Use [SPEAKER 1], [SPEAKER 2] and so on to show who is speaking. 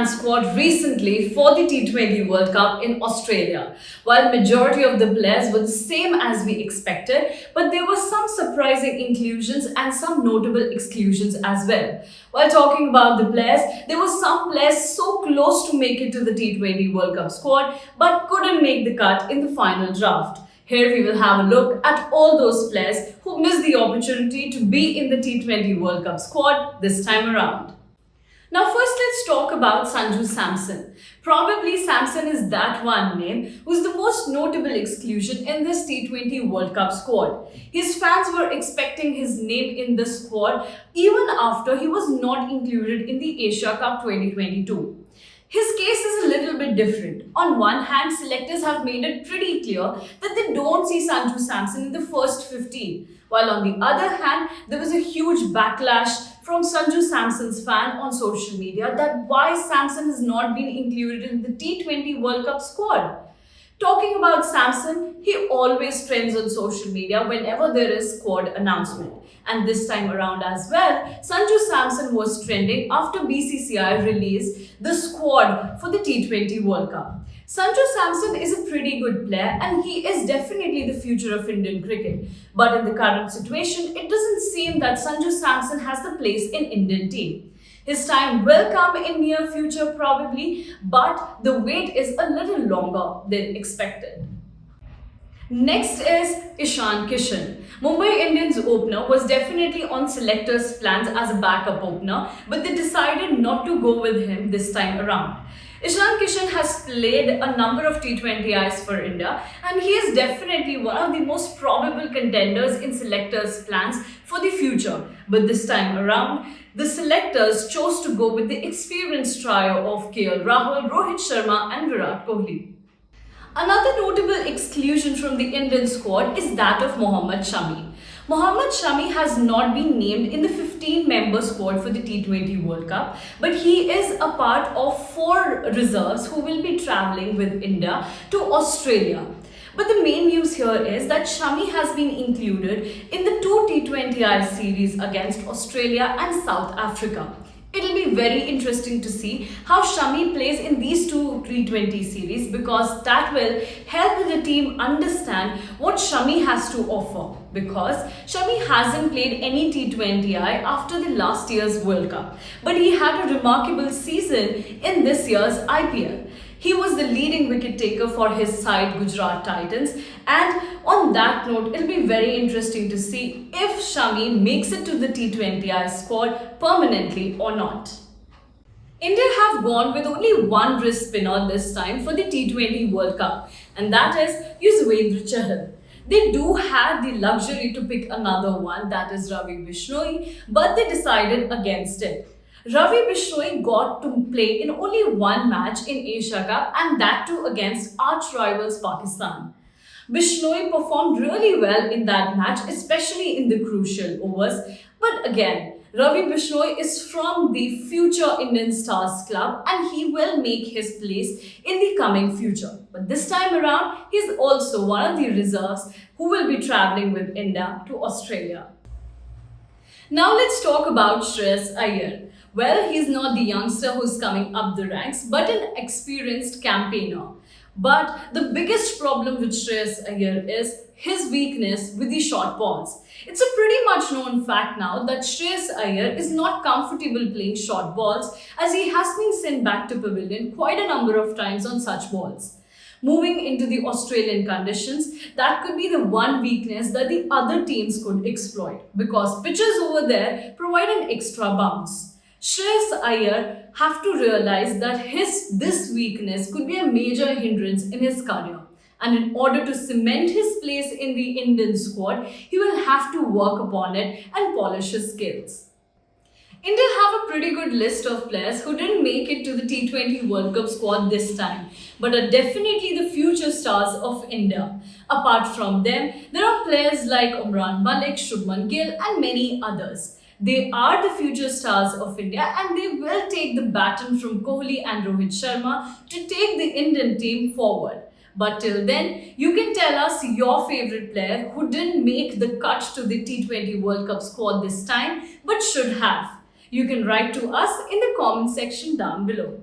[SPEAKER 1] man squad recently for the T20 World Cup in Australia. While majority of the players were the same as we expected, but there were some surprising inclusions and some notable exclusions as well. While talking about the players, there were some players so close to make it to the T20 World Cup squad but couldn't make the cut in the final draft. Here we will have a look at all those players who missed the opportunity to be in the T20 World Cup squad this time around. Now first let's talk about Sanju Samson. Probably Samson is that one name who's the most notable exclusion in this T20 World Cup squad. His fans were expecting his name in the squad even after he was not included in the Asia Cup 2022. His case is a little bit different. On one hand, selectors have made it pretty clear that they don't see Sanju Samson in the first 15. While on the other hand, there was a huge backlash from Sanju Samson's fan on social media that why Samson has not been included in the T20 World Cup squad. Talking about Samson, he always trends on social media whenever there is squad announcement. And this time around as well, Sanju Samson was trending after BCCI released the squad for the T20 World Cup. Sanju Samson is a pretty good player and he is definitely the future of Indian cricket. But in the current situation, it doesn't seem that Sanju Samson has the place in Indian team. His time will come in near future probably, but the wait is a little longer than expected. Next is Ishan Kishan. Mumbai Indians opener was definitely on selectors' plans as a backup opener, but they decided not to go with him this time around. Ishan Kishan has played a number of T20Is for India and he is definitely one of the most probable contenders in selectors' plans for the future. But this time around, the selectors chose to go with the experienced trio of Rahul, Rohit Sharma and Virat Kohli. Another notable exclusion from the Indian squad is that of Mohammed Shami. Mohammed Shami has not been named in the 15-member squad for the T20 World Cup, but he is a part of 4 reserves who will be travelling with India to Australia. But the main news here is that Shami has been included in the 2 T20I series against Australia and South Africa. It'll be very interesting to see how Shami plays in these 2 T20 series because that will help the team understand what Shami has to offer, because Shami hasn't played any T20I after the last year's World Cup, but he had a remarkable season in this year's IPL. He was the leading wicket taker for his side Gujarat Titans, and on that note, it'll be very interesting to see if Shami makes it to the T20I squad permanently or not. India have gone with only one wrist spinner this time for the T20 World Cup, and that is Yuzvendra Chahal. They do have the luxury to pick another one, that is Ravi Bishnoi, but they decided against it. Ravi Bishnoi got to play in only one match in Asia Cup and that too against arch rivals Pakistan. Bishnoi performed really well in that match, especially in the crucial overs. But again, Ravi Bishnoi is from the future Indian Stars club and he will make his place in the coming future. But this time around, he is also one of the reserves who will be travelling with India to Australia. Now let's talk about Shreyas Iyer. Well, he's not the youngster who's coming up the ranks, but an experienced campaigner. But the biggest problem with Shreyas Iyer is his weakness with the short balls. It's a pretty much known fact now that Shreyas Iyer is not comfortable playing short balls as he has been sent back to pavilion quite a number of times on such balls. Moving into the Australian conditions, that could be the one weakness that the other teams could exploit because pitches over there provide an extra bounce. Shreyas Iyer have to realize that this weakness could be a major hindrance in his career. And in order to cement his place in the Indian squad, he will have to work upon it and polish his skills. India have a pretty good list of players who didn't make it to the T20 World Cup squad this time, but are definitely the future stars of India. Apart from them, there are players like Umran Malik, Shubman Gill and many others. They are the future stars of India and they will take the baton from Kohli and Rohit Sharma to take the Indian team forward. But till then, you can tell us your favorite player who didn't make the cut to the T20 World Cup squad this time but should have. You can write to us in the comment section down below.